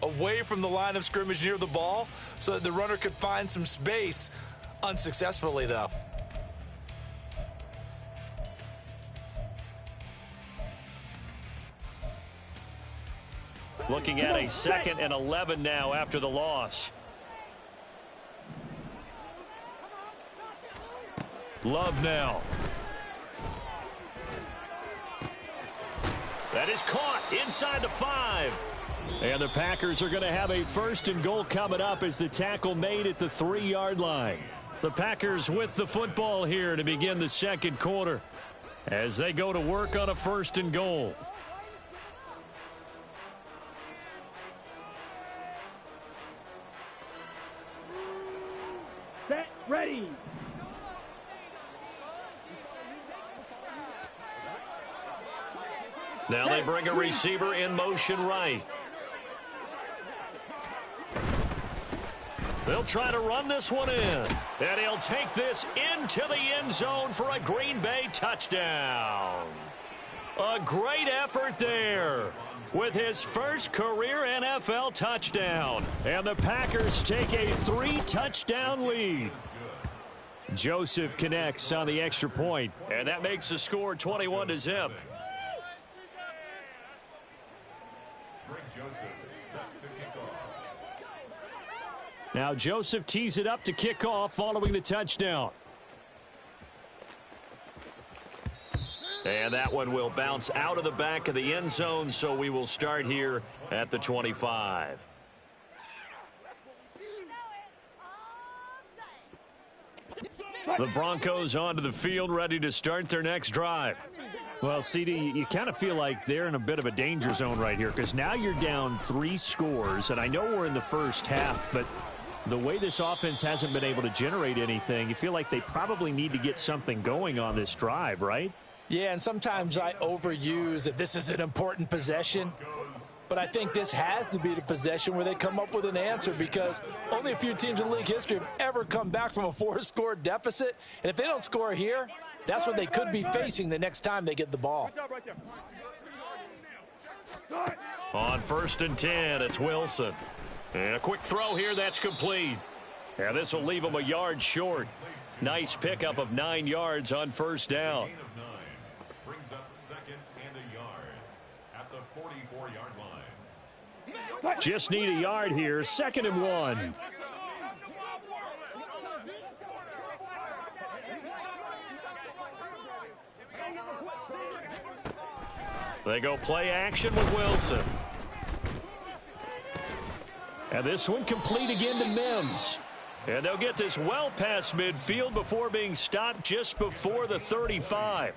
away from the line of scrimmage near the ball so that the runner could find some space. Unsuccessfully, though. Looking at a 2nd and 11 now after the loss. Love now. That is caught inside the 5. And the Packers are going to have a 1st and goal coming up as the tackle made at the 3-yard line. The Packers with the football here to begin the 2nd quarter as they go to work on a 1st and goal. Set, ready. Now they bring a receiver in motion right. They'll try to run this one in. And he'll take this into the end zone for a Green Bay touchdown. A great effort there with his first career NFL touchdown. And the Packers take a 3-touchdown lead. Joseph connects on the extra point, and that makes the score 21-0. Now Joseph tees it up to kick off following the touchdown. And that one will bounce out of the back of the end zone, so we will start here at the 25. The Broncos onto the field, ready to start their next drive. Well, CD, you kind of feel like they're in a bit of a danger zone right here because now you're down 3 scores, and I know we're in the first half, but the way this offense hasn't been able to generate anything, you feel like they probably need to get something going on this drive, right? Yeah, and sometimes I overuse that this is an important possession, but I think this has to be the possession where they come up with an answer because only a few teams in league history have ever come back from a 4-score deficit, and if they don't score here, that's what they could be facing the next time they get the ball. On 1st and 10, it's Wilson. And a quick throw here, that's complete. And this will leave him a yard short. Nice pickup of 9 yards on 1st down. Brings up 2nd and a yard at the 44-yard line. Just need a yard here, 2nd and 1. They go play action with Wilson. And this one complete again to Mims. And they'll get this well past midfield before being stopped just before the 35.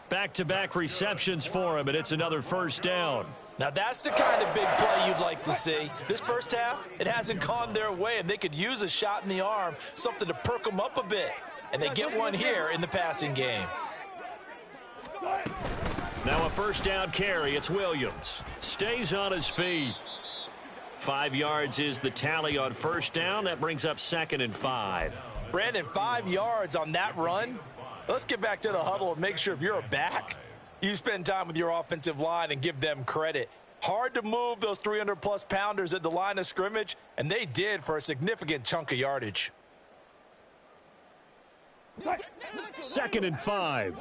Back-to-back receptions for him, and it's another 1st down. Now that's the kind of big play you'd like to see. This first half, it hasn't gone their way, and they could use a shot in the arm, something to perk them up a bit. And they get one here in the passing game. Now a 1st down carry. It's Williams. Stays on his feet. 5 yards is the tally on 1st down. That brings up 2nd and 5. Brandon, 5 yards on that run. Let's get back to the huddle and make sure if you're a back, you spend time with your offensive line and give them credit. Hard to move those 300-plus pounders at the line of scrimmage, and they did for a significant chunk of yardage. 2nd and 5.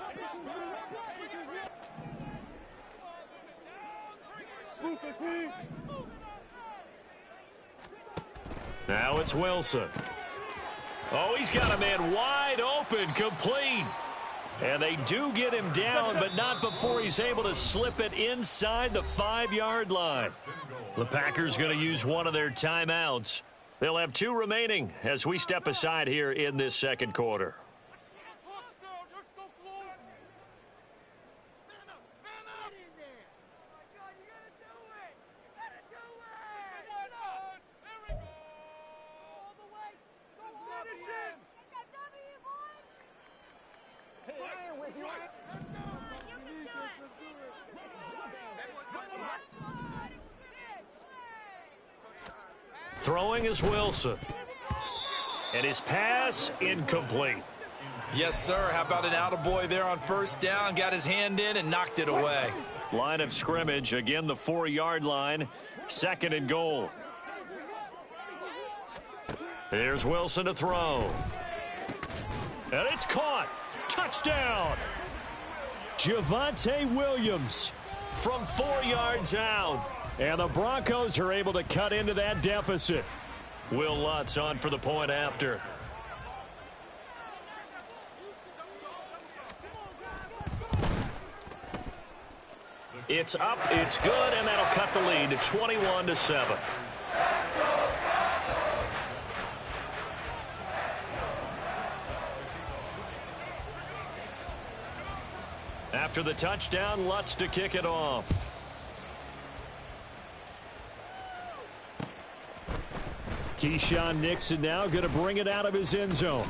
Now it's Wilson. Oh, he's got a man wide open, complete. And they do get him down, but not before he's able to slip it inside the 5-yard line. The Packers going to use one of their timeouts. They'll have 2 remaining as we step aside here in this 2nd quarter. Throwing is Wilson. And his pass incomplete. Yes, sir. How about an attaboy there on first down? Got his hand in and knocked it away. Line of scrimmage, again the 4-yard line. 2nd and goal. Here's Wilson to throw. And it's caught. Touchdown. Javonte Williams from 4 yards out. And the Broncos are able to cut into that deficit. Will Lutz on for the point after. It's up, it's good, and that'll cut the lead to 21-7. After the touchdown, Lutz to kick it off. Keyshawn Nixon now going to bring it out of his end zone.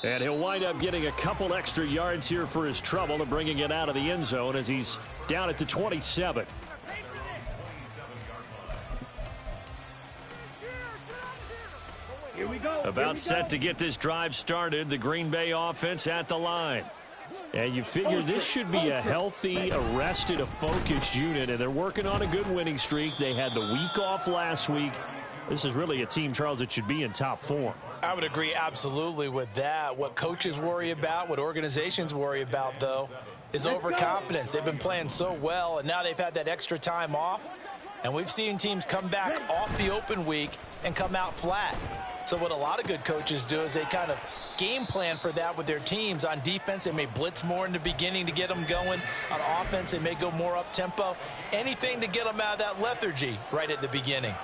And he'll wind up getting a couple extra yards here for his trouble to bringing it out of the end zone as he's down at the 27. Here we go. About set to get this drive started. The Green Bay offense at the line. And you figure this should be a healthy, arrested, a focused unit, and they're working on a good winning streak. They had the week off last week. This is really a team, Charles, that should be in top form. I would agree absolutely with that. What coaches worry about, what organizations worry about, though, is overconfidence. They've been playing so well, and now they've had that extra time off. And we've seen teams come back off the open week and come out flat. So what a lot of good coaches do is they kind of game plan for that with their teams. On defense, they may blitz more in the beginning to get them going. On offense, they may go more up-tempo. Anything to get them out of that lethargy right at the beginning.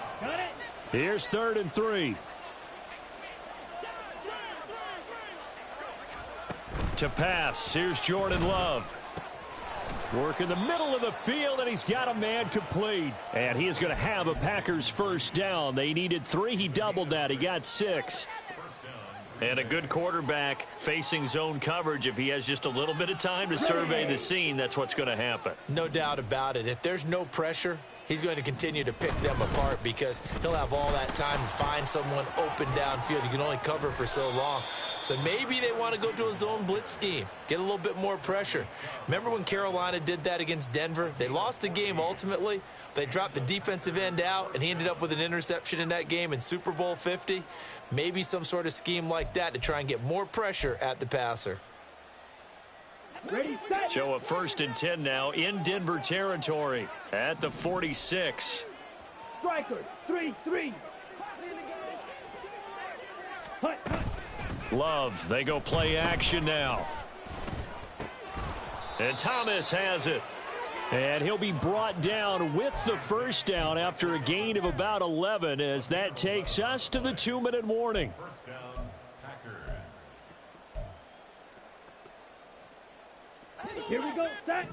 Here's 3rd and 3. To pass, here's Jordan Love. Work in the middle of the field, and he's got a man complete. And he is going to have a Packers first down. They needed 3. He doubled that. He got 6. And a good quarterback facing zone coverage. If he has just a little bit of time to survey the scene, that's what's going to happen. No doubt about it. If there's no pressure, he's going to continue to pick them apart because he'll have all that time to find someone open downfield. You can only cover for so long. So maybe they want to go to a zone blitz scheme, get a little bit more pressure. Remember when Carolina did that against Denver? They lost the game ultimately. They dropped the defensive end out, and he ended up with an interception in that game in Super Bowl 50. Maybe some sort of scheme like that to try and get more pressure at the passer. Ready, set. So a 1st and 10 now in Denver territory at the 46. Striker, 3-3. Hut, hut. Love, they go play action now. And Thomas has it. And he'll be brought down with the first down after a gain of about 11 as that takes us to the 2-minute warning. First down, Packers. Here we go, set.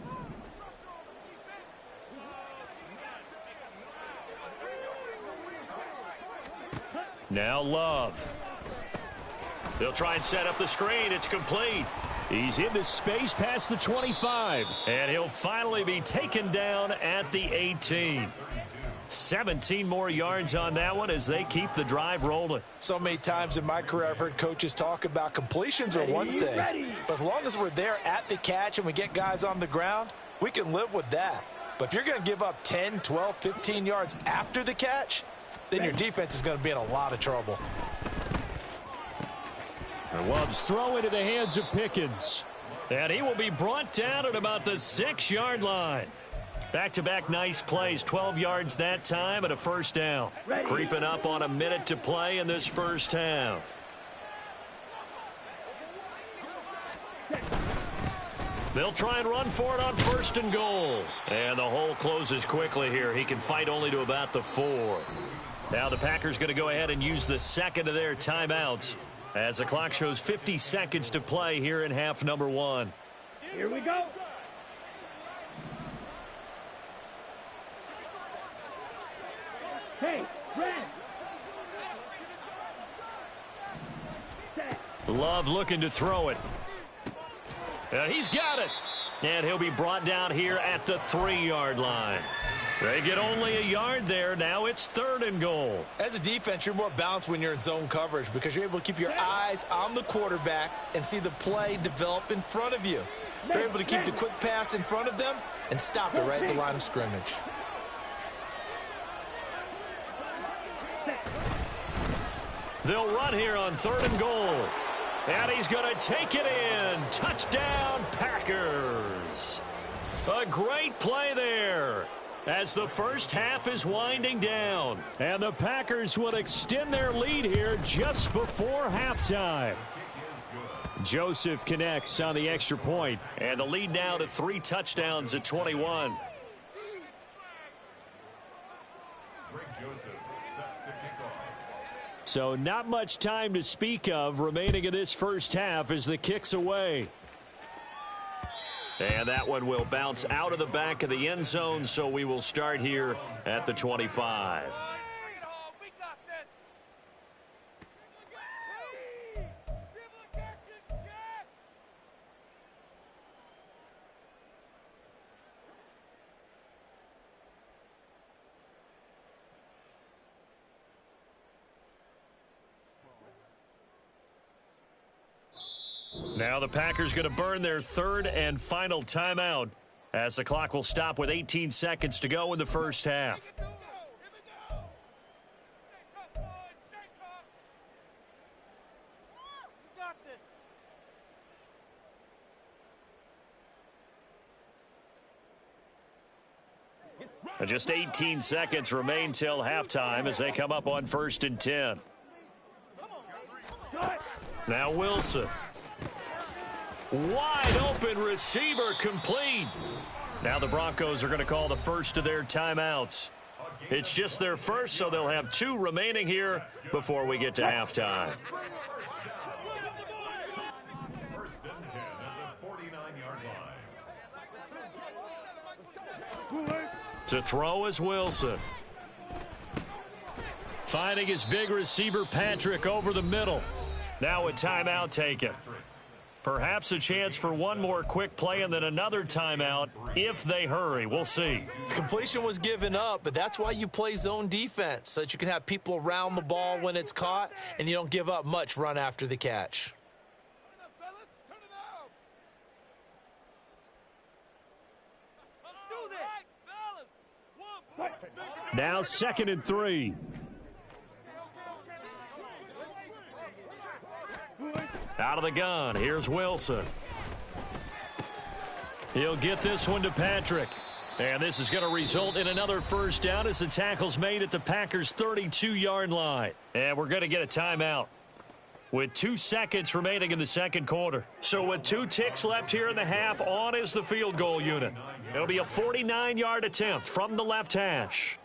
Now Love. They'll try and set up the screen. It's complete. He's into space past the 25. And he'll finally be taken down at the 18. 17 more yards on that one as they keep the drive rolling. So many times in my career I've heard coaches talk about completions are one thing. But as long as we're there at the catch and we get guys on the ground, we can live with that. But if you're going to give up 10, 12, 15 yards after the catch, then your defense is going to be in a lot of trouble. And Love's throw into the hands of Pickens. And he will be brought down at about the 6-yard line. Back-to-back nice plays, 12 yards that time and a first down. Creeping up on a minute to play in this first half. They'll try and run for it on 1st and goal. And the hole closes quickly here. He can fight only to about the 4. Now the Packers going to go ahead and use the second of their timeouts as the clock shows 50 seconds to play here in half number 1. Here we go. Hey, Brad. Set. Love looking to throw it. And he's got it. And he'll be brought down here at the 3-yard line. They get only a yard there. Now it's 3rd and goal. As a defense, you're more balanced when you're in zone coverage because you're able to keep your eyes on the quarterback and see the play develop in front of you. You're able to keep the quick pass in front of them and stop it right at the line of scrimmage. They'll run here on 3rd and goal. And he's going to take it in. Touchdown, Packers. A great play there as the first half is winding down. And the Packers will extend their lead here just before halftime. Joseph connects on the extra point. And the lead now to 3 touchdowns at 21. So not much time to speak of remaining in this first half as the kick's away. And that one will bounce out of the back of the end zone, so we will start here at the 25. Now the Packers going to burn their 3rd and final timeout as the clock will stop with 18 seconds to go in the first half. And just 18 seconds remain till halftime as they come up on 1st and 10. Now Wilson. Wide open receiver complete. Now the Broncos are going to call the first of their timeouts. It's just their first, so they'll have 2 remaining here before we get to halftime. 1st and 10 at the 49-yard line. To throw is Wilson. Finding his big receiver Patrick over the middle. Now a timeout taken. Perhaps a chance for one more quick play and then another timeout if they hurry. We'll see. Completion was given up, but that's why you play zone defense, so that you can have people around the ball when it's caught and you don't give up much run after the catch. Now 2nd and 3. Out of the gun, here's Wilson. He'll get this one to Patrick. And this is going to result in another first down as the tackle's made at the Packers' 32-yard line. And we're going to get a timeout with 2 seconds remaining in the second quarter. So with 2 ticks left here in the half, on is the field goal unit. It'll be a 49-yard attempt from the left hash.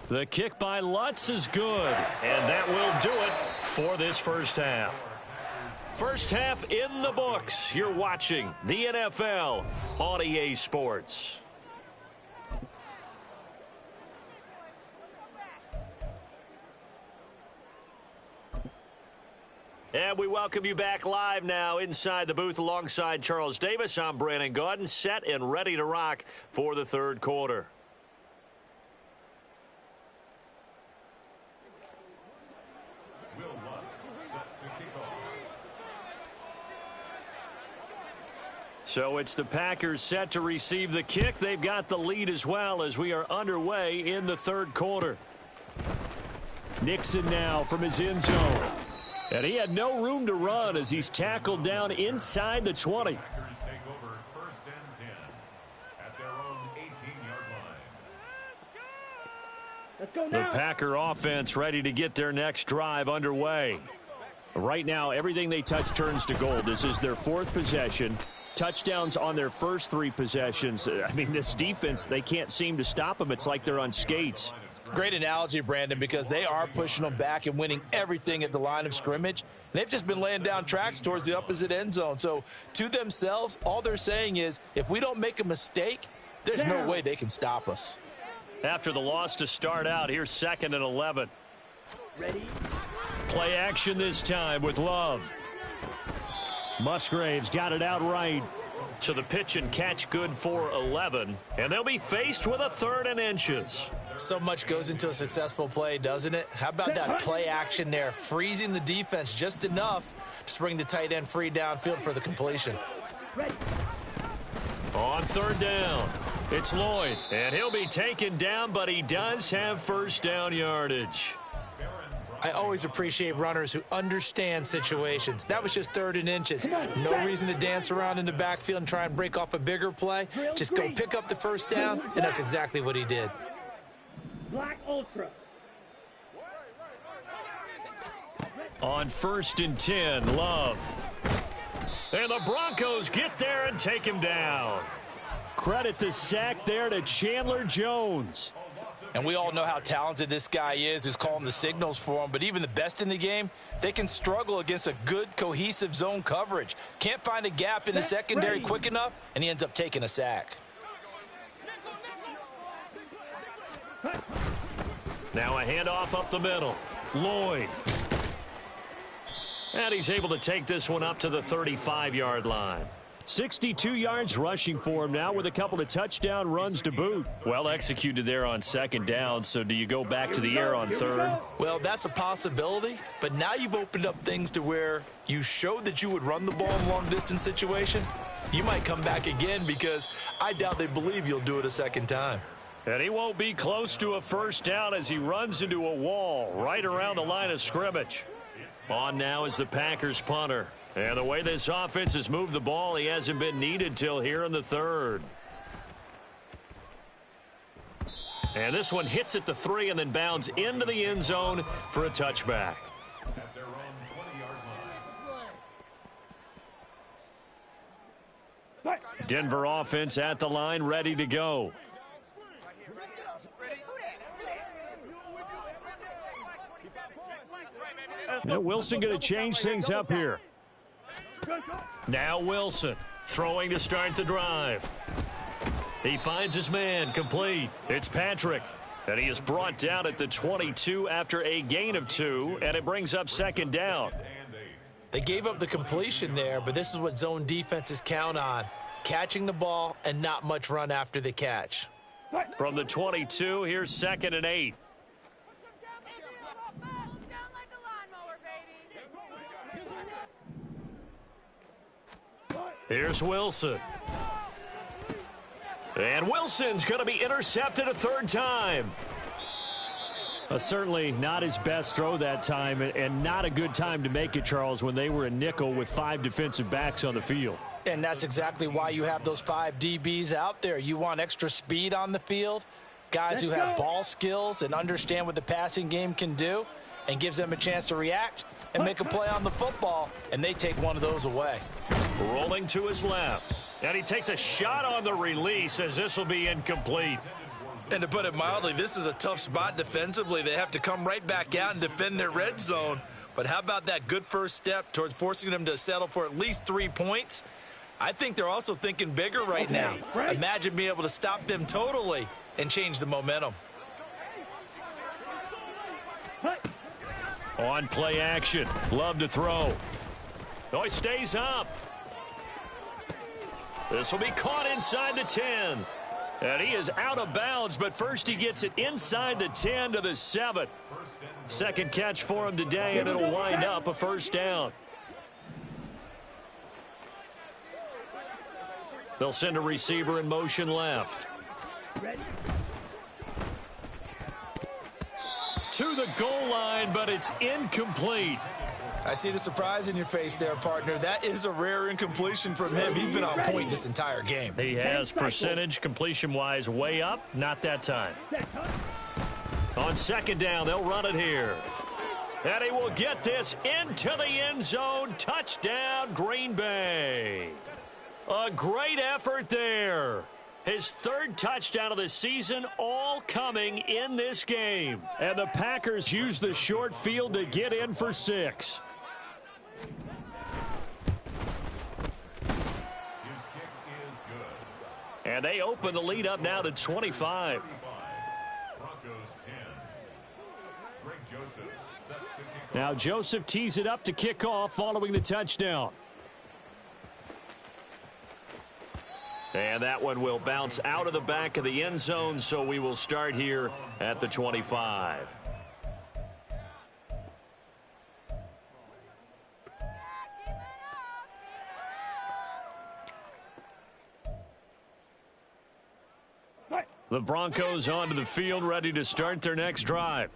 The kick by Lutz is good, and that will do it for this first half. First half in the books. You're watching the NFL on EA Sports. And we welcome you back live now inside the booth alongside Charles Davis. I'm Brandon Gaudin, set and ready to rock for the third quarter. So it's the Packers set to receive the kick. They've got the lead as well as we are underway in the third quarter. Nixon now from his end zone. And he had no room to run as he's tackled down inside the 20. Packers take over 1st and 10 at their own 18-yard line. Let's go The now. Packer offense ready to get their next drive underway. Right now, everything they touch turns to gold. This is their 4th possession. Touchdowns on their first 3 possessions. I mean, this defense, they can't seem to stop them. It's like they're on skates. Great analogy, Brandon, because they are pushing them back and winning everything at the line of scrimmage. They've just been laying down tracks towards the opposite end zone. So to themselves, all they're saying is, if we don't make a mistake, there's no way they can stop us. After the loss to start out, here's 2nd and 11. Ready? Play action this time with Love. Musgrave's got it outright. So the pitch and catch good for 11, and they'll be faced with a 3rd and inches. So much goes into a successful play, doesn't it? How about that play action there, freezing the defense just enough to bring the tight end free downfield for the completion. On 3rd down, it's Lloyd, and he'll be taken down, but he does have first down yardage. I always appreciate runners who understand situations. That was just 3rd and inches. No reason to dance around in the backfield and try and break off a bigger play. Just go pick up the first down, and that's exactly what he did. Black Ultra. On 1st and 10, Love. And the Broncos get there and take him down. Credit the sack there to Chandler Jones. And we all know how talented this guy is who's calling the signals for him. But even the best in the game, they can struggle against a good, cohesive zone coverage. Can't find a gap in the secondary quick enough, and he ends up taking a sack. Now a handoff up the middle. Lloyd. And he's able to take this one up to the 35-yard line. 62 yards rushing for him now with a couple of touchdown runs to boot. Well executed there on 2nd down, so do you go back to the air on 3rd? Well, that's a possibility, but now you've opened up things to where you showed that you would run the ball in long-distance situation. You might come back again because I doubt they believe you'll do it a 2nd time. And he won't be close to a first down as he runs into a wall right around the line of scrimmage. On now is the Packers punter. And the way this offense has moved the ball, he hasn't been needed till here in the 3rd. And this one hits at the 3 and then bounds into the end zone for a touchback. At their own 20-yard line. Denver offense at the line, ready to go. Now Wilson going to change things up here. Now Wilson throwing to start the drive. He finds his man, complete. It's Patrick. And he is brought down at the 22 after a gain of 2, and it brings up 2nd down. They gave up the completion there, but this is what zone defenses count on. Catching the ball and not much run after the catch. From the 22, here's 2nd and 8. Here's Wilson. And Wilson's going to be intercepted a 3rd time. Certainly not his best throw that time, and not a good time to make it, Charles, when they were a nickel with 5 defensive backs on the field. And that's exactly why you have those 5 DBs out there. You want extra speed on the field, guys who have ball skills and understand what the passing game can do, and gives them a chance to react and make a play on the football, and they take one of those away. Rolling to his left. And he takes a shot on the release as this will be incomplete. And to put it mildly, this is a tough spot defensively. They have to come right back out and defend their red zone. But how about that good first step towards forcing them to settle for at least 3 points? I think they're also thinking bigger right now. Imagine being able to stop them totally and change the momentum. On play action. Love to throw. Oh, he stays up. This will be caught inside the 10. And he is out of bounds, but first he gets it inside the 10 to the 7. 2nd catch for him today, and it'll wind up a first down. They'll send a receiver in motion left. To the goal line, but it's incomplete. I see the surprise in your face there, partner. That is a rare incompletion from him. He's been on point this entire game. He has percentage completion-wise way up. Not that time. On 2nd down, they'll run it here. And he will get this into the end zone. Touchdown, Green Bay. A great effort there. His 3rd touchdown of the season, all coming in this game. And the Packers use the short field to get in for 6. And they open the lead up now to 25. Now Joseph tees it up to kick off following the touchdown. And that one will bounce out of the back of the end zone, so we will start here at the 25. The Broncos onto the field, ready to start their next drive.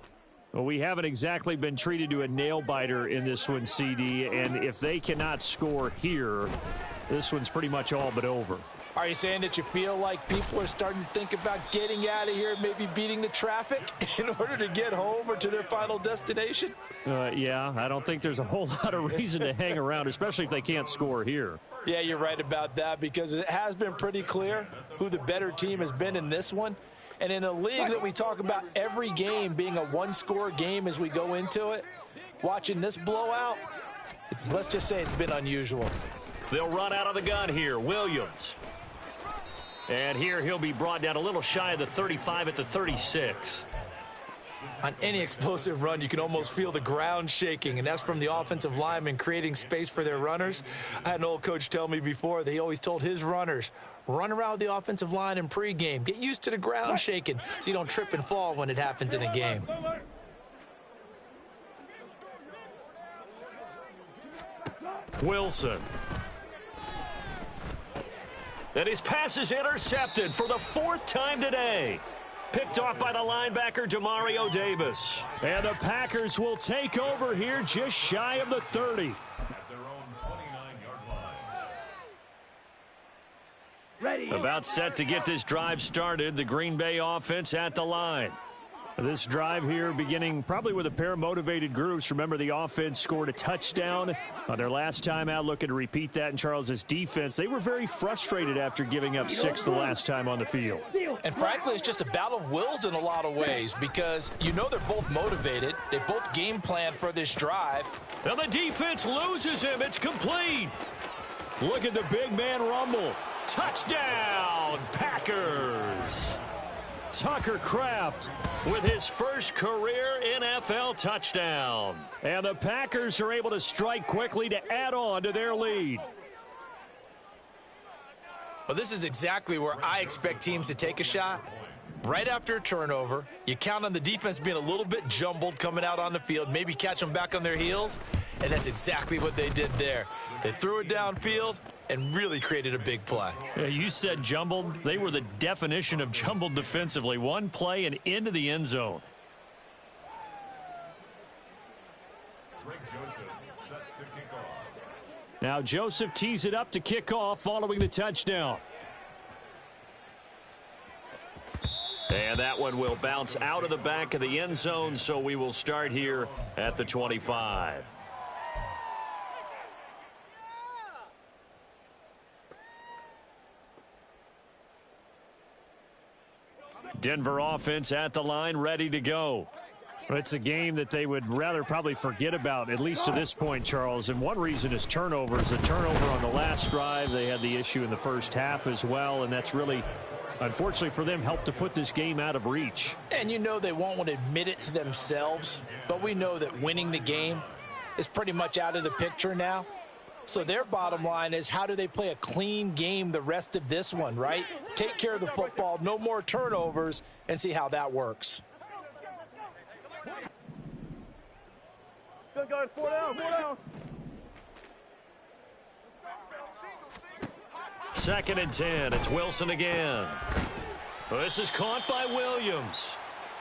Well, we haven't exactly been treated to a nail-biter in this one, CD, and if they cannot score here, this one's pretty much all but over. Are you saying that you feel like people are starting to think about getting out of here, maybe beating the traffic in order to get home or to their final destination? Yeah, I don't think there's a whole lot of reason to hang around, especially if they can't score here. Yeah, you're right about that, because it has been pretty clear who the better team has been in this one. And in a league that we talk about every game being a one-score game as we go into it, watching this blowout, let's just say it's been unusual. They'll run out of the gun here. Williams. And here he'll be brought down a little shy of the 35 at the 36. On any explosive run, you can almost feel the ground shaking, and that's from the offensive linemen creating space for their runners. I had an old coach tell me before, he always told his runners, run around the offensive line in pregame. Get used to the ground shaking so you don't trip and fall when it happens in a game. Wilson. And his pass is intercepted for the 4th time today. Picked off by the linebacker, Demario Davis. And the Packers will take over here just shy of the 30. At their own 29-yard line. Ready. About set to get this drive started. The Green Bay offense at the line. This drive here beginning probably with a pair of motivated groups. Remember, the offense scored a touchdown on their last time out, looking to repeat that in Charles's defense. They were very frustrated after giving up 6 the last time on the field. And frankly, it's just a battle of wills in a lot of ways, because you know they're both motivated. They both game plan for this drive. And the defense loses him. It's complete. Look at the big man rumble. Touchdown, Packers. Tucker Kraft with his first career NFL touchdown. And the Packers are able to strike quickly to add on to their lead. Well, this is exactly where I expect teams to take a shot. Right after a turnover, you count on the defense being a little bit jumbled coming out on the field, maybe catch them back on their heels, and that's exactly what they did there. They threw it downfield and really created a big play. Yeah, you said jumbled. They were the definition of jumbled defensively. One play and into the end zone. Greg Joseph set to kick off. Now Joseph tees it up to kick off following the touchdown. And that one will bounce out of the back of the end zone, so we will start here at the 25. Denver offense at the line, ready to go. It's a game that they would rather probably forget about, at least to this point, Charles. And one reason is turnovers. A turnover on the last drive. They had the issue in the first half as well, and that's really, unfortunately for them, helped to put this game out of reach. And you know they won't want to admit it to themselves, but we know that winning the game is pretty much out of the picture now. So their bottom line is, how do they play a clean game the rest of this one, right? Take care of the football, no more turnovers, and see how that works. Good, guys. 4 down, 4 down. 2nd and 10. It's Wilson again. This is caught by Williams.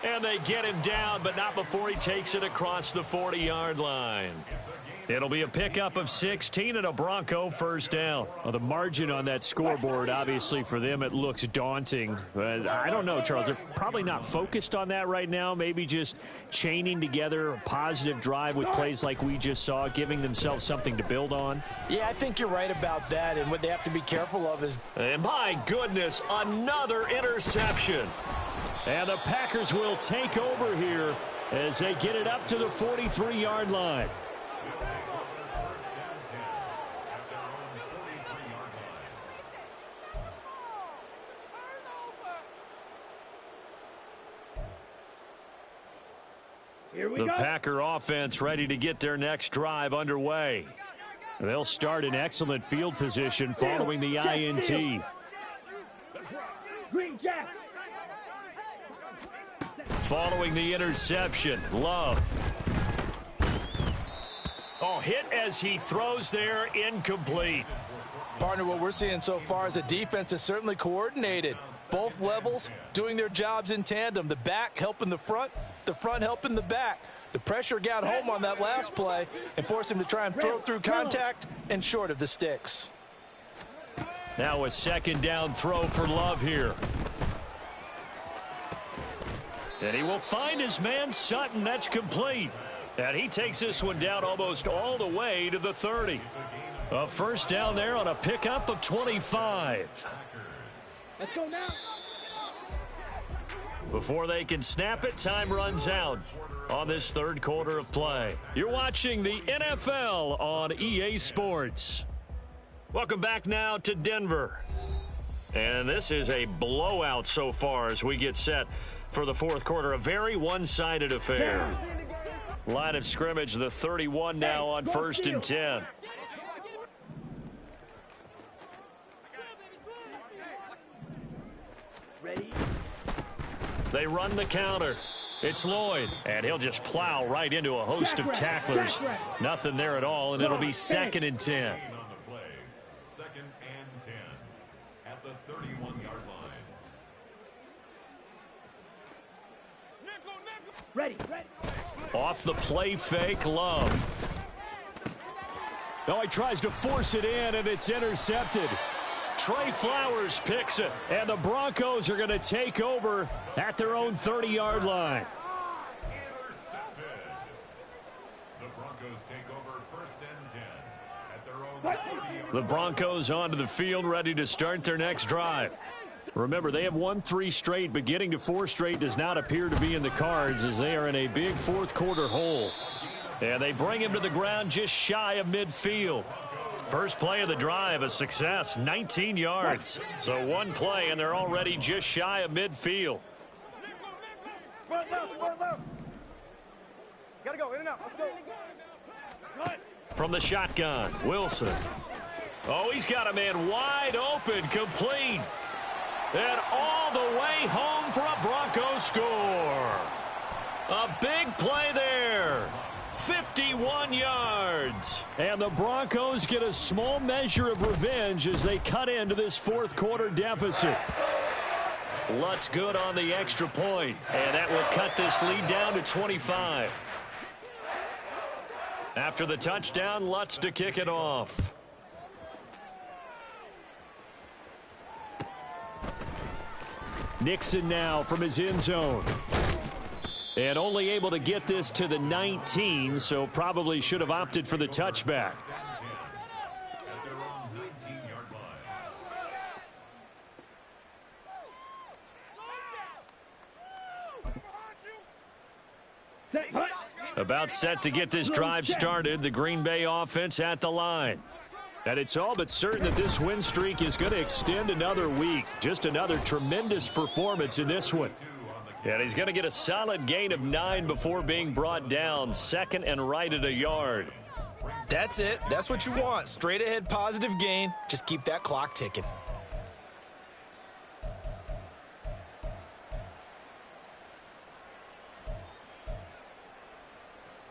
And they get him down, but not before he takes it across the 40-yard line. It'll be a pickup of 16 and a Bronco first down. Well, the margin on that scoreboard, obviously, for them, it looks daunting. I don't know, Charles. They're probably not focused on that right now. Maybe just chaining together a positive drive with plays like we just saw, giving themselves something to build on. Yeah, I think you're right about that. And what they have to be careful of is... And my goodness, another interception. And the Packers will take over here as they get it up to the 43-yard line. The Packer offense ready to get their next drive underway. They'll start in excellent field position following the INT. Green Jack. Following the interception, Love. Oh, hit as he throws there, incomplete. Partner, what we're seeing so far is the defense is certainly coordinated. Both levels doing their jobs in tandem. The back helping the front helping the back. The pressure got home on that last play and forced him to try and throw through contact and short of the sticks. Now a second down throw for Love here. And he will find his man Sutton. That's complete. And he takes this one down almost all the way to the 30. A first down there on a pickup of 25. Let's go now. Before they can snap it, time runs out on this third quarter of play. You're watching the NFL on EA Sports. Welcome back now to Denver. And this is a blowout so far as we get set for the fourth quarter. A very one-sided affair. Line of scrimmage, the 31 now on 1st and 10. Ready? They run the counter. It's Lloyd, and he'll just plow right into a host of tacklers. Nothing there at all, and it'll be 2nd and 10. On the play, 2nd and 10 at the 31-yard line. Ready. Off the play fake, Love. No, he tries to force it in, and it's intercepted. Trey Flowers picks it. And the Broncos are going to take over at their own 30-yard line. Intercepted. The Broncos take over 1st and 10 at their own 30-yard The Broncos onto the field, ready to start their next drive. Remember, they have won 3 straight, but getting to 4 straight does not appear to be in the cards as they are in a big fourth quarter hole. And they bring him to the ground just shy of midfield. First play of the drive, a success, 19 yards. So one play, and they're already just shy of midfield. Gotta go, in and out. Let's go. From the shotgun, Wilson. Oh, he's got a man wide open, complete. And all the way home for a Broncos score. A big play there. 51 yards. And the Broncos get a small measure of revenge as they cut into this fourth quarter deficit. Lutz good on the extra point, and that will cut this lead down to 25. After the touchdown, Lutz to kick it off. Nixon now from his end zone. And only able to get this to the 19, so probably should have opted for the touchback. at their own 19-yard line. Set. Hut. About set to get this drive started. The Green Bay offense at the line. And it's all but certain that this win streak is going to extend another week. Just another tremendous performance in this one. And he's going to get a solid gain of 9 before being brought down. 2nd and right at a yard. That's it. That's what you want. Straight ahead positive gain. Just keep that clock ticking.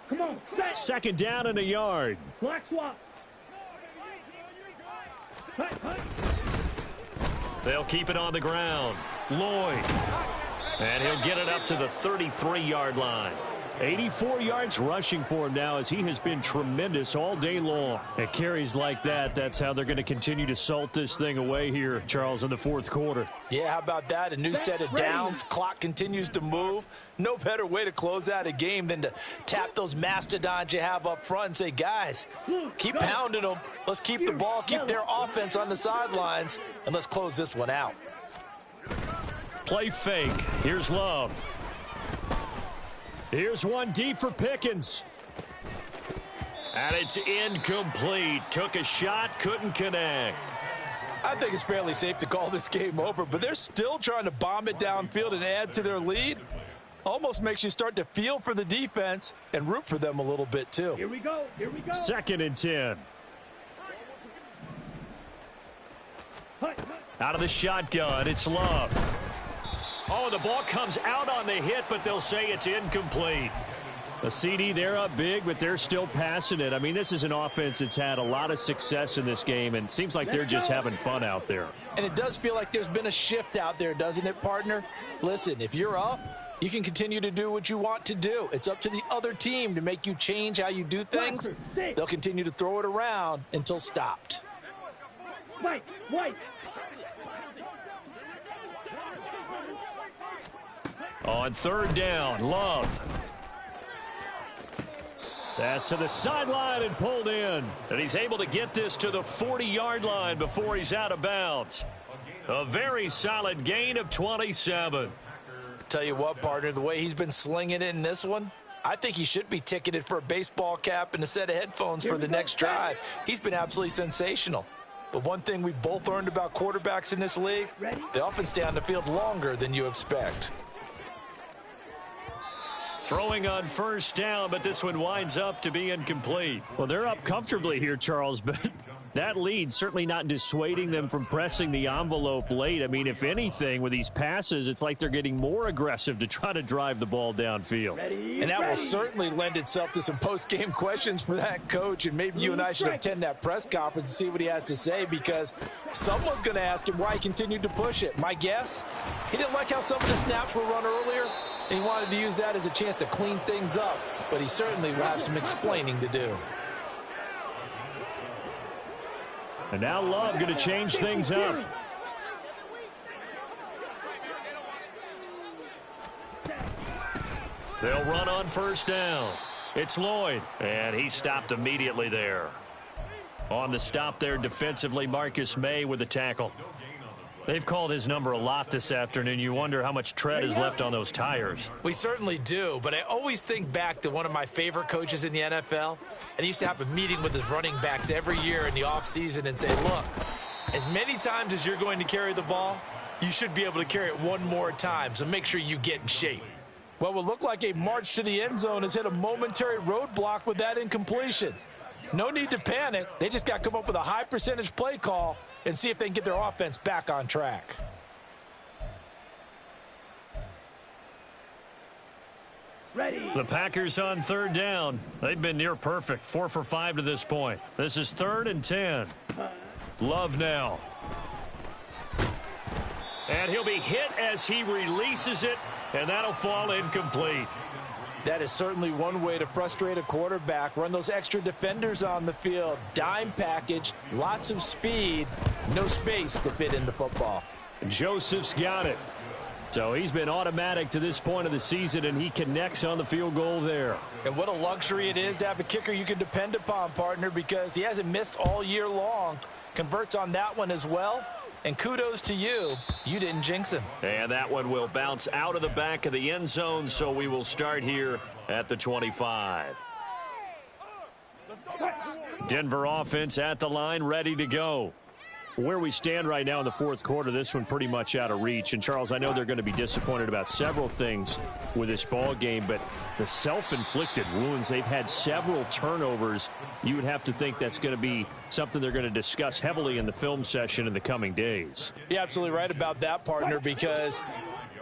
Come on. Set. 2nd down and a yard. Black swap. Hut. They'll keep it on the ground. Lloyd. And he'll get it up to the 33-yard line. 84 yards rushing for him now as he has been tremendous all day long. At carries like that, that's how they're going to continue to salt this thing away here, Charles, in the fourth quarter. Yeah, how about that? A new set of downs. Clock continues to move. No better way to close out a game than to tap those mastodons you have up front and say, guys, keep pounding them. Let's keep the ball, keep their offense on the sidelines, and let's close this one out. Play fake. Here's Love. Here's one deep for Pickens. And it's incomplete. Took a shot, couldn't connect. I think it's fairly safe to call this game over, but they're still trying to bomb it downfield and add to their lead. Almost makes you start to feel for the defense and root for them a little bit, too. Here we go. 2nd and 10. Hut. Out of the shotgun, it's Love. Oh, the ball comes out on the hit, but they'll say it's incomplete. A CD, they're up big, but they're still passing it. I mean, this is an offense that's had a lot of success in this game, and it seems like they're just having fun out there. And it does feel like there's been a shift out there, doesn't it, partner? Listen, if you're up, you can continue to do what you want to do. It's up to the other team to make you change how you do things. They'll continue to throw it around until stopped. White. On third down, Love. Pass to the sideline and pulled in. And he's able to get this to the 40-yard line before he's out of bounds. A very solid gain of 27. Tell you what, partner, the way he's been slinging it in this one, I think he should be ticketed for a baseball cap and a set of headphones for the next drive. He's been absolutely sensational. But one thing we both learned about quarterbacks in this league, they often stay on the field longer than you expect. Throwing on first down, but this one winds up to be incomplete. Well, they're up comfortably here, Charles, but that lead certainly not dissuading them from pressing the envelope late. I mean, if anything, with these passes, it's like they're getting more aggressive to try to drive the ball downfield. And that will certainly lend itself to some post-game questions for that coach, and maybe you and I should attend that press conference and see what he has to say, because someone's going to ask him why he continued to push it. My guess, he didn't like how some of the snaps were run earlier, and he wanted to use that as a chance to clean things up, but he certainly will have some explaining to do. And now Love going to change things up. They'll run on first down. It's Lloyd, and he stopped immediately there. On the stop there defensively, Marcus May with the tackle. They've called his number a lot this afternoon. You wonder how much tread is left on those tires. We certainly do, but I always think back to one of my favorite coaches in the NFL, and he used to have a meeting with his running backs every year in the offseason and say, look, as many times as you're going to carry the ball, you should be able to carry it one more time, so make sure you get in shape. Well, what looked like a march to the end zone has hit a momentary roadblock with that incompletion. No need to panic. They just got to come up with a high percentage play call and see if they can get their offense back on track. The Packers on third down. They've been near perfect, 4 for 5 to this point. This is 3rd and 10. Love now. And he'll be hit as he releases it, and that'll fall incomplete. That is certainly one way to frustrate a quarterback. Run those extra defenders on the field. Dime package, lots of speed, no space to fit in the football. Joseph's got it. So he's been automatic to this point of the season, and he connects on the field goal there. And what a luxury it is to have a kicker you can depend upon, partner, because he hasn't missed all year long. Converts on that one as well. And kudos to you. You didn't jinx him. And that one will bounce out of the back of the end zone, so we will start here at the 25. Denver offense at the line, ready to go. Where we stand right now in the fourth quarter, this one pretty much out of reach. And, Charles, I know they're going to be disappointed about several things with this ball game, but the self-inflicted wounds, they've had several turnovers. You would have to think that's going to be something they're going to discuss heavily in the film session in the coming days. You're absolutely right about that, partner, because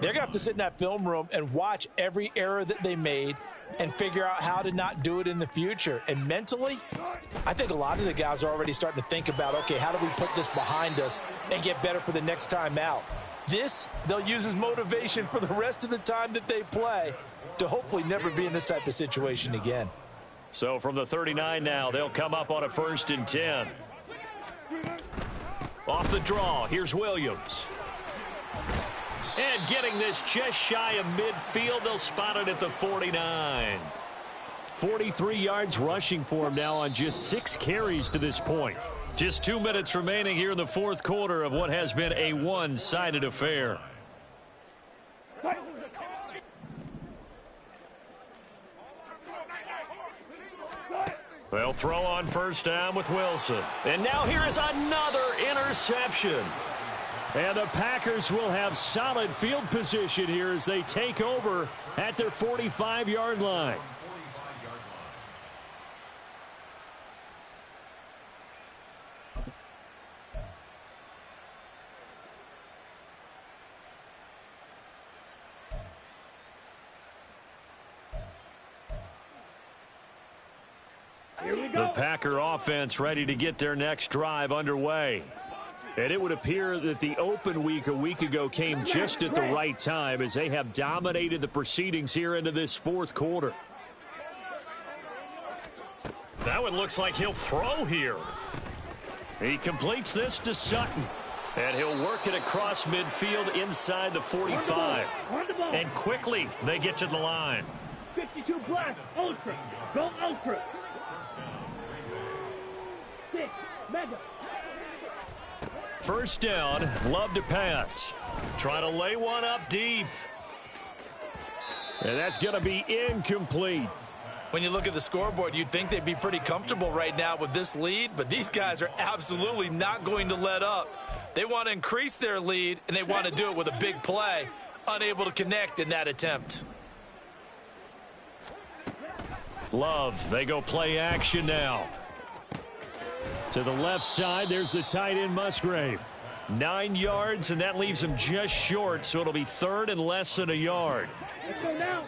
they're going to have to sit in that film room and watch every error that they made and figure out how to not do it in the future. And mentally, I think a lot of the guys are already starting to think about, okay, how do we put this behind us and get better for the next time out? This, they'll use as motivation for the rest of the time that they play to hopefully never be in this type of situation again. So from the 39 now, they'll come up on a 1st and 10. Off the draw, here's Williams. And getting this just shy of midfield, they'll spot it at the 49. 43 yards rushing for him now on just 6 carries to this point. Just 2 minutes remaining here in the fourth quarter of what has been a one-sided affair. They'll throw on first down with Wilson. And now here is another interception. And the Packers will have solid field position here as they take over at their 45-yard line. Here we The go. Packer offense ready to get their next drive underway. And it would appear that the open week a week ago came just at the right time as they have dominated the proceedings here into this fourth quarter. That one looks like he'll throw here. He completes this to Sutton. And he'll work it across midfield inside the 45. On the ball. And quickly they get to the line. 52 blast. Ultra. Go ultra. 6. Mega. First down, Love to pass. Try to lay one up deep. And that's going to be incomplete. When you look at the scoreboard, you'd think they'd be pretty comfortable right now with this lead, but these guys are absolutely not going to let up. They want to increase their lead, and they want to do it with a big play. Unable to connect in that attempt. Love, they go play action now. To the left side, there's the tight end Musgrave. 9 yards, and that leaves him just short, so it'll be third and less than a yard. Let's go now.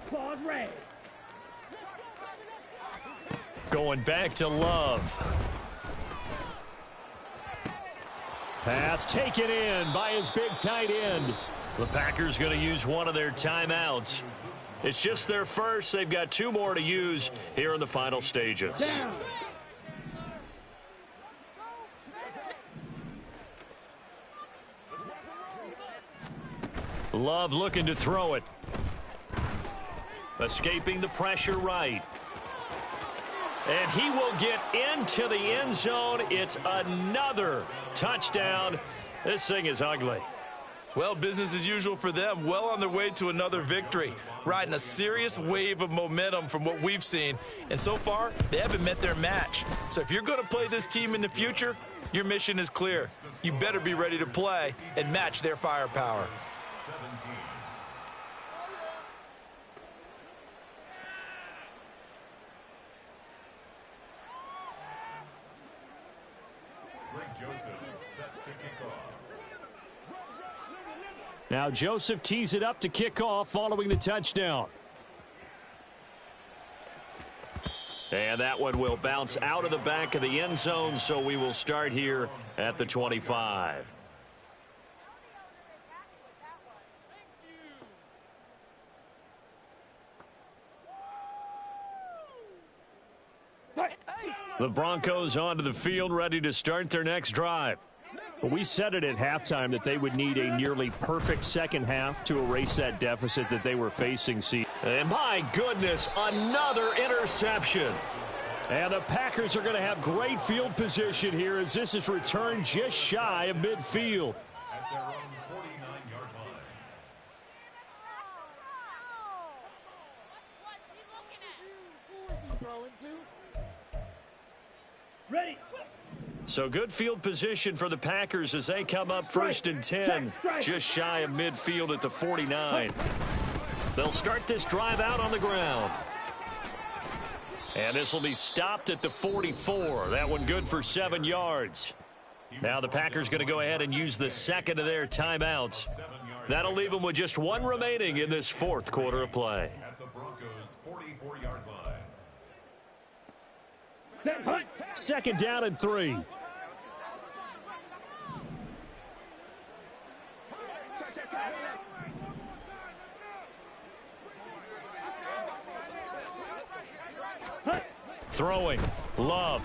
Claws red. Going back to Love. Pass taken in by his big tight end. The Packers going to use one of their timeouts. It's just their first. They've got 2 more to use here in the final stages. Down. Love looking to throw it. Escaping the pressure right. And he will get into the end zone. It's another touchdown. This thing is ugly. Well, business as usual for them. Well on their way to another victory. Riding a serious wave of momentum from what we've seen. And so far, they haven't met their match. So if you're going to play this team in the future, your mission is clear. You better be ready to play and match their firepower. 17. Greg Joseph set to kick off. Now Joseph tees it up to kick off following the touchdown. And that one will bounce out of the back of the end zone, so we will start here at the 25. The Broncos onto the field ready to start their next drive. We said it at halftime that they would need a nearly perfect second half to erase that deficit that they were facing. And my goodness, another interception. And the Packers are going to have great field position here as this is returned just shy of midfield. At their own 49-yard line. Who is he throwing to? Ready. So good field position for the Packers as they come up first and 10, just shy of midfield at the 49. They'll start this drive out on the ground. And this will be stopped at the 44. That one good for 7 yards. Now the Packers going to go ahead and use the second of their timeouts. That'll leave them with just 1 remaining in this fourth quarter of play. At the Broncos' 44-yard line. Set hunt. Second down and 3. Throwing. Love.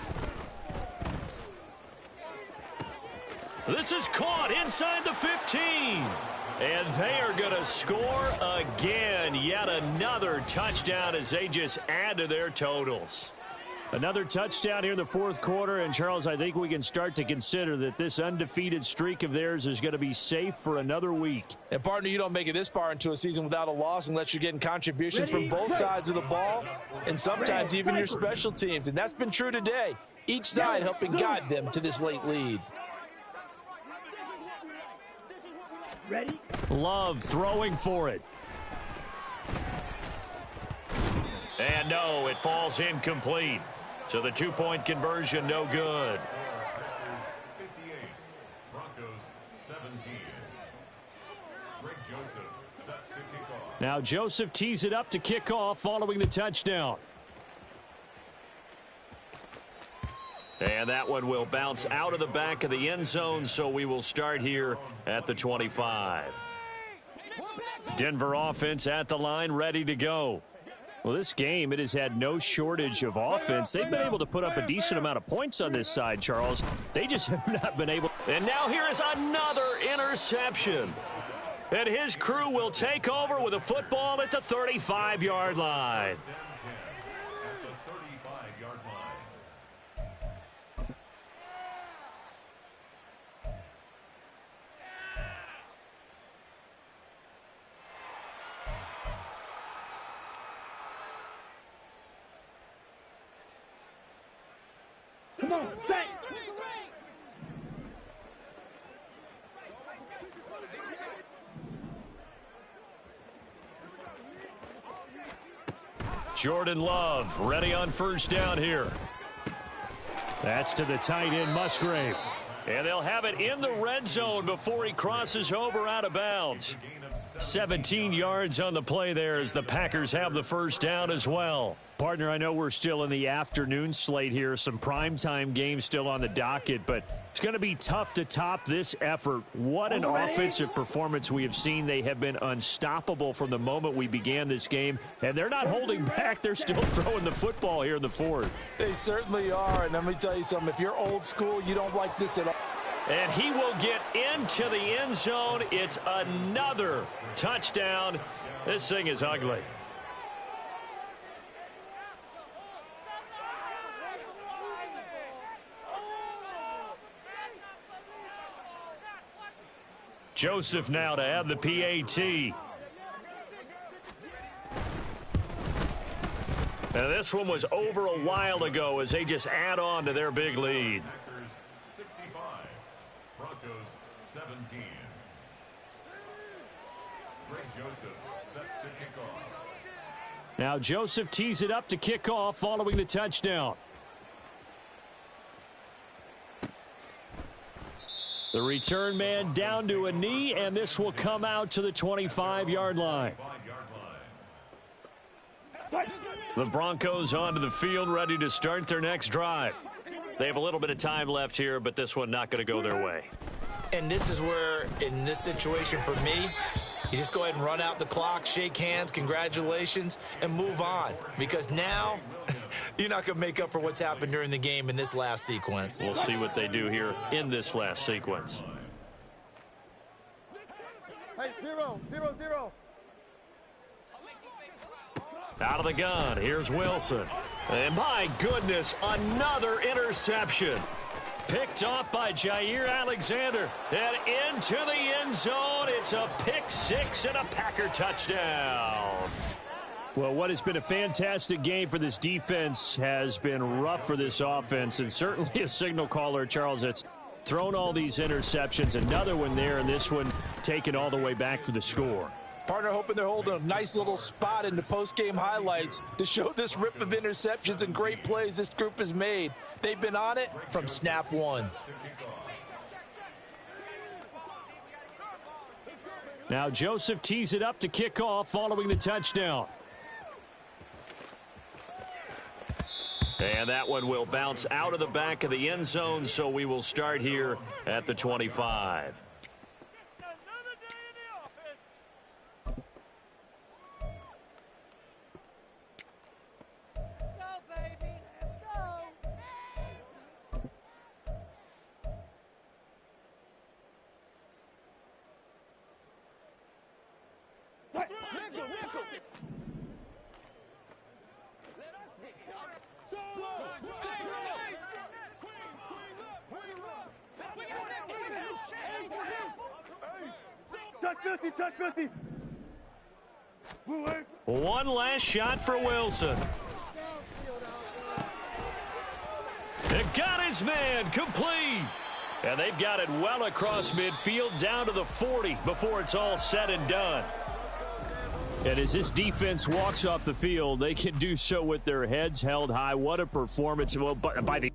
This is caught inside the 15. And they are going to score again. Yet another touchdown as they just add to their totals. Another touchdown here in the fourth quarter. And, Charles, I think we can start to consider that this undefeated streak of theirs is going to be safe for another week. And, partner, you don't make it this far into a season without a loss unless you're getting contributions from both sides of the ball and sometimes even your special teams. And that's been true today. Each side helping guide them to this late lead. Ready. Love throwing for it. And no, it falls incomplete. So the 2-point conversion, no good. 58, Broncos 17. Greg Joseph set to kick off. Now Joseph tees it up to kick off following the touchdown. And that one will bounce out of the back of the end zone, so we will start here at the 25. Denver offense at the line, ready to go. Well, this game, it has had no shortage of offense. They've been able to put up a decent amount of points on this side, Charles. They just have not been able. And now here is another interception. And his crew will take over with a football at the 35-yard line. Come on, say. Jordan Love ready on first down here. That's to the tight end, Musgrave. And they'll have it in the red zone before he crosses over out of bounds. 17 yards on the play there as the Packers have the first down as well. Partner, I know we're still in the afternoon slate here. Some primetime games still on the docket, but it's going to be tough to top this effort. What an offensive performance we have seen. They have been unstoppable from the moment we began this game, and they're not holding back. They're still throwing the football here in the fourth. They certainly are, and let me tell you something. If you're old school, you don't like this at all. And he will get into the end zone. It's another touchdown. This thing is ugly. Joseph now to have the PAT. Now this one was over a while ago as they just add on to their big lead. 65, Broncos 17. Greg Joseph set to kick off. Now Joseph tees it up to kick off following the touchdown. The return man down to a knee, and this will come out to the 25-yard line. The Broncos onto the field, ready to start their next drive. They have a little bit of time left here, but this one not going to go their way. And this is where, in this situation for me, you just go ahead and run out the clock, shake hands, congratulations, and move on. Because now, you're not going to make up for what's happened during the game in this last sequence. We'll see what they do here in this last sequence. Hey, 0, 0, 0. Out of the gun, here's Wilson. And my goodness, another interception. Picked off by Jair Alexander. And into the end zone. It's a pick six and a Packer touchdown. Well, what has been a fantastic game for this defense has been rough for this offense, and certainly a signal caller, Charles, that's thrown all these interceptions. Another one there, and this one taken all the way back for the score. Partner hoping they're holding a nice little spot in the post-game highlights to show this rip of interceptions and great plays this group has made. They've been on it from snap one. Now Joseph tees it up to kick off following the touchdown. And that one will bounce out of the back of the end zone, so we will start here at the 25. Touch 50, touch 50. One last shot for Wilson. It got his man complete. And they've got it well across midfield down to the 40 before it's all said and done. And as this defense walks off the field, they can do so with their heads held high. What a performance. Well, by the